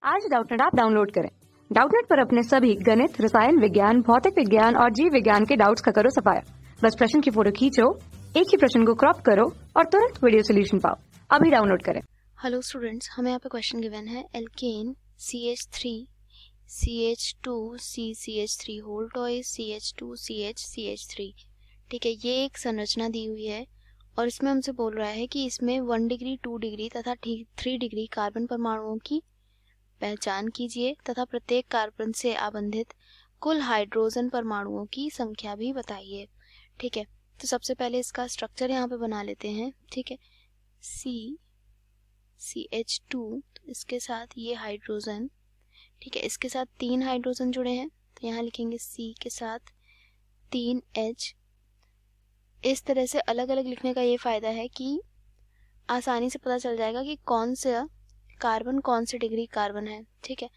आज Doubtnut app download करें। Doubtnut पर अपने सभी गणित, रसायन विज्ञान, भौतिक विज्ञान और जीव विज्ञान के डाउट्स का करो सफाया। बस प्रश्न की फोटो खींचो, एक ही प्रश्न को क्रॉप करो और तुरंत वीडियो सोल्यूशन पाओ। अभी डाउनलोड करें। हेलो स्टूडेंट्स, हमें यहाँ पे क्वेश्चन गिवन है एल्केन CH3 CH2 CCH3 होल टॉइस CH2 CH CH3। ठीक है, ये एक संरचना दी हुई है और इसमें हमसे बोल रहा है कि इसमें 1 डिग्री 2 डिग्री तथा 3 डिग्री कार्बन परमाणुओं की पहचान कीजिए तथा प्रत्येक कार्बन से आबंधित कुल हाइड्रोजन परमाणुओं की संख्या भी बताइए। ठीक है, तो सबसे पहले इसका स्ट्रक्चर यहाँ पे बना लेते हैं। ठीक है, CH2, तो इसके साथ ये हाइड्रोजन, ठीक है, इसके साथ 3 हाइड्रोजन जुड़े हैं तो यहाँ लिखेंगे C के साथ 3H। इस तरह से अलग अलग लिखने का ये फायदा है कि आसानी से पता चल जाएगा कि कौन सा कार्बन कौन से डिग्री कार्बन है। ठीक है,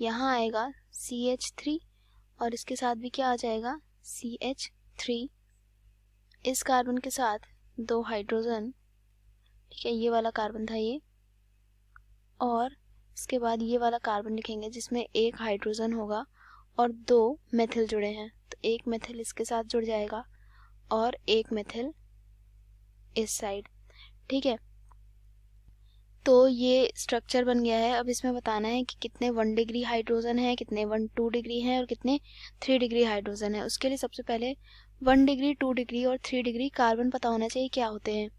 यहाँ आएगा CH3 और इसके साथ भी क्या आ जाएगा CH3। इस कार्बन के साथ 2 हाइड्रोजन, ठीक है, ये वाला कार्बन था ये, और इसके बाद ये वाला कार्बन लिखेंगे जिसमें 1 हाइड्रोजन होगा और 2 मेथिल जुड़े हैं, तो 1 मेथिल इसके साथ जुड़ जाएगा और 1 मेथिल इस साइड। ठीक है, तो ये स्ट्रक्चर बन गया है। अब इसमें बताना है कि कितने 1 डिग्री हाइड्रोजन है, कितने 2 डिग्री हैं और कितने 3 डिग्री हाइड्रोजन है। उसके लिए सबसे पहले 1 डिग्री 2 डिग्री और 3 डिग्री कार्बन पता होना चाहिए क्या होते हैं।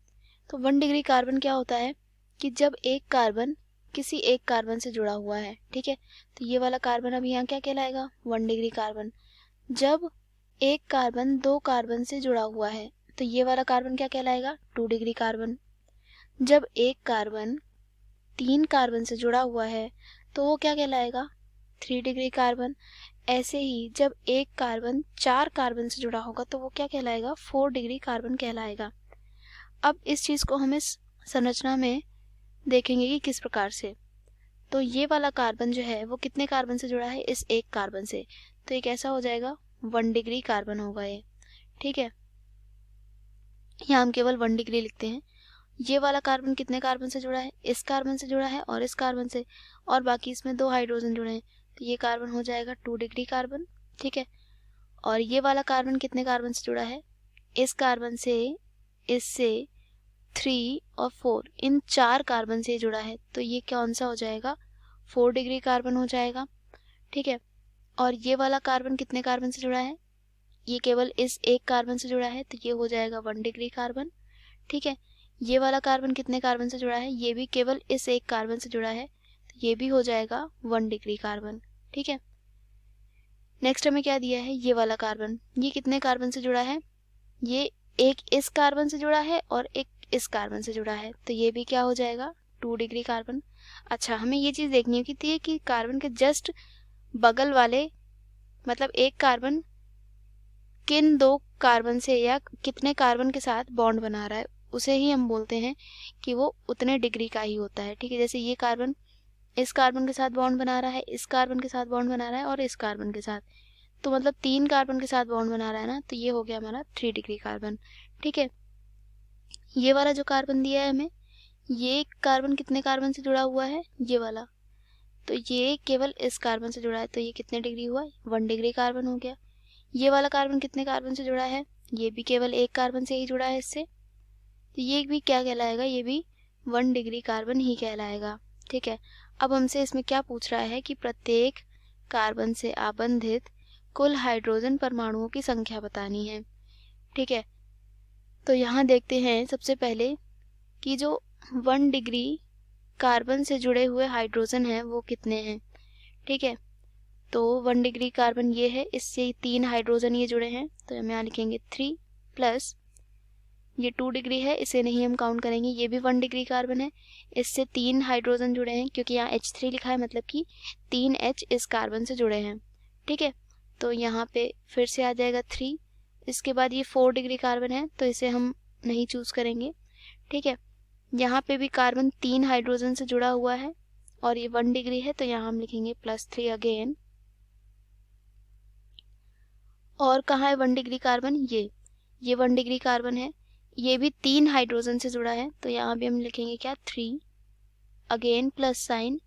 तो 1 डिग्री कार्बन क्या होता है कि जब एक कार्बन किसी एक कार्बन से जुड़ा हुआ है, ठीक है, तो ये वाला कार्बन अब यहाँ क्या कहलाएगा 1 डिग्री कार्बन। जब एक कार्बन 2 कार्बन से जुड़ा हुआ है तो ये वाला कार्बन क्या कहलाएगा 2 डिग्री कार्बन। जब एक कार्बन 3 कार्बन से जुड़ा हुआ है तो वो क्या कहलाएगा 3 डिग्री कार्बन। ऐसे ही जब एक कार्बन 4 कार्बन से जुड़ा होगा तो वो क्या कहलाएगा 4 डिग्री कार्बन कहलाएगा। अब इस चीज को हम इस संरचना में देखेंगे कि किस प्रकार से। तो ये वाला कार्बन जो है वो कितने कार्बन से जुड़ा है, इस एक कार्बन से, तो ये कैसा हो जाएगा 1 डिग्री कार्बन होगा ये। ठीक है, यहाँ हम केवल 1 डिग्री लिखते हैं। ये वाला कार्बन कितने कार्बन से जुड़ा है, इस कार्बन से जुड़ा है और इस कार्बन से, और बाकी इसमें 2 हाइड्रोजन जुड़े हैं तो ये कार्बन हो जाएगा 2 डिग्री कार्बन। ठीक है, और ये वाला कार्बन कितने कार्बन से जुड़ा है, इस कार्बन से, इससे, 3 और 4, इन 4 कार्बन से जुड़ा है तो ये कौन सा हो जाएगा 4 डिग्री कार्बन हो जाएगा। ठीक है, और ये वाला कार्बन कितने कार्बन से जुड़ा है, ये केवल इस एक कार्बन से जुड़ा है तो ये हो जाएगा 1 डिग्री कार्बन। ठीक है, ये वाला कार्बन कितने कार्बन से जुड़ा है, ये भी केवल इस एक कार्बन से जुड़ा है तो ये भी हो जाएगा 1 डिग्री कार्बन। ठीक है, नेक्स्ट हमें क्या दिया है, ये वाला कार्बन, ये कितने कार्बन से जुड़ा है, ये एक इस कार्बन से जुड़ा है और एक इस कार्बन से जुड़ा है तो ये भी क्या हो जाएगा 2 डिग्री कार्बन। अच्छा, हमें ये चीज देखनी है कि कार्बन के जस्ट बगल वाले, मतलब एक कार्बन किन 2 कार्बन से या कितने कार्बन के साथ बॉन्ड बना रहा है, उसे ही हम बोलते हैं कि वो उतने डिग्री का ही होता है। ठीक है, जैसे ये कार्बन इस कार्बन के साथ बॉन्ड बना रहा है, इस कार्बन के साथ बॉन्ड बना रहा है और इस कार्बन के साथ, तो मतलब 3 कार्बन के साथ बॉन्ड बना रहा है ना, तो ये हो गया हमारा 3 डिग्री कार्बन। ठीक है, ये वाला जो कार्बन दिया है हमें, ये कार्बन कितने कार्बन से जुड़ा हुआ है, ये वाला, तो ये केवल इस कार्बन से जुड़ा है तो ये कितने डिग्री हुआ 1 डिग्री कार्बन हो गया। ये वाला कार्बन कितने कार्बन से जुड़ा है, ये भी केवल एक कार्बन से ही जुड़ा है इससे, तो ये भी क्या कहलाएगा, ये भी 1 डिग्री कार्बन ही कहलाएगा। ठीक है, अब हमसे इसमें क्या पूछ रहा है कि प्रत्येक कार्बन से आबंधित कुल हाइड्रोजन परमाणुओं की संख्या बतानी है। ठीक है, तो यहाँ देखते हैं सबसे पहले कि जो 1 डिग्री कार्बन से जुड़े हुए हाइड्रोजन हैं वो कितने हैं। ठीक है, तो 1 डिग्री कार्बन ये है, इससे 3 हाइड्रोजन ये जुड़े हैं तो हम यहाँ लिखेंगे 3 प्लस ये 2 डिग्री है, इसे नहीं हम काउंट करेंगे, ये भी 1 डिग्री कार्बन है, इससे 3 हाइड्रोजन जुड़े हैं क्योंकि यहाँ H3 लिखा है मतलब कि 3H इस कार्बन से जुड़े हैं। ठीक है, तो यहाँ पे फिर से आ जाएगा 3, इसके बाद ये 4 डिग्री कार्बन है तो इसे हम नहीं चूज करेंगे। ठीक है, यहाँ पे भी कार्बन 3 हाइड्रोजन से जुड़ा हुआ है और ये 1 डिग्री है तो यहाँ हम लिखेंगे +3 अगेन। और कहाँ है 1 डिग्री कार्बन, ये 1 डिग्री कार्बन है, ये भी 3 हाइड्रोजन से जुड़ा है तो यहाँ भी हम लिखेंगे क्या 3 अगेन प्लस साइन,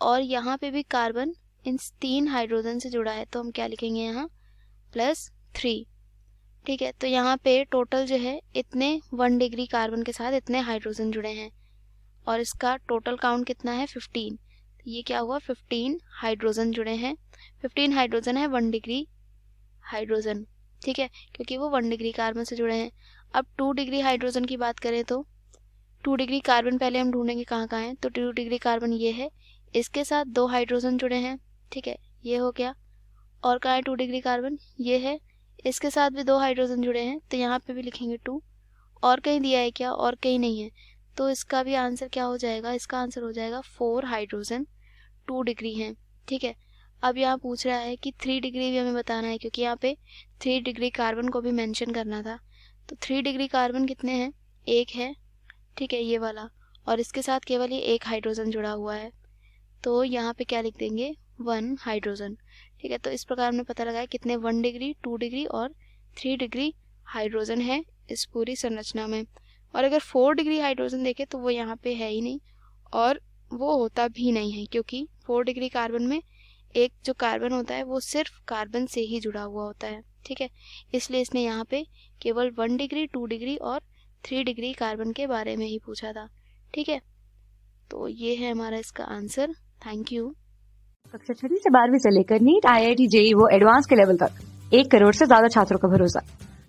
और यहाँ पे भी कार्बन इन 3 हाइड्रोजन से जुड़ा है, तो हम क्या लिखेंगे यहाँ +3। ठीक है, तो यहाँ पे टोटल जो है इतने 1 डिग्री कार्बन के साथ इतने हाइड्रोजन जुड़े हैं और इसका टोटल काउंट कितना है 15। तो ये क्या हुआ 15 हाइड्रोजन जुड़े हैं। 15 हाइड्रोजन है 1 डिग्री हाइड्रोजन, ठीक है, क्योंकि वो 1 डिग्री कार्बन से जुड़े हैं। अब 2 डिग्री हाइड्रोजन की बात करें तो 2 डिग्री कार्बन पहले हम ढूंढेंगे कहाँ कहाँ है, तो 2 डिग्री कार्बन ये है, इसके साथ 2 हाइड्रोजन जुड़े हैं, ठीक है, ये हो गया। और कहाँ है 2 डिग्री कार्बन, ये है, इसके साथ भी 2 हाइड्रोजन जुड़े हैं, तो यहाँ पे भी लिखेंगे 2। और कहीं दिया है क्या, और कहीं नहीं है, तो इसका भी आंसर क्या हो जाएगा, इसका आंसर हो जाएगा 4 हाइड्रोजन 2 डिग्री हैं, ठीक है। अब यहाँ पूछ रहा है कि 3 डिग्री भी हमें बताना है, क्योंकि यहाँ पे 3 डिग्री कार्बन को भी मेंशन करना था। तो 3 डिग्री कार्बन कितने हैं, एक है, ठीक है, ये वाला, और इसके साथ केवल ये एक हाइड्रोजन जुड़ा हुआ है, तो यहाँ पे क्या लिख देंगे 1 हाइड्रोजन, ठीक है। तो इस प्रकार हमने पता लगाया कितने 1 डिग्री 2 डिग्री और 3 डिग्री हाइड्रोजन है इस पूरी संरचना में। और अगर 4 डिग्री हाइड्रोजन देखें तो वो यहाँ पे है ही नहीं और वो होता भी नहीं है, क्योंकि 4 डिग्री कार्बन में एक जो कार्बन होता है वो सिर्फ कार्बन से ही जुड़ा हुआ होता है, ठीक है। इसलिए इसने यहाँ पे केवल 1 डिग्री 2 डिग्री और 3 डिग्री कार्बन के बारे में ही पूछा था, ठीक है। तो ये है हमारा इसका आंसर। Thank you. कक्षा 6वीं से 12वीं से लेकर नीट, IIT, JEE वो एडवांस के लेवल तक 1 करोड़ से ज्यादा छात्रों का भरोसा।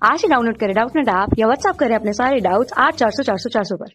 आज ही डाउनलोड करें डाउटनेट ऐप या व्हाट्सएप करें अपने सारे डाउट्स 8400 400 400 पर।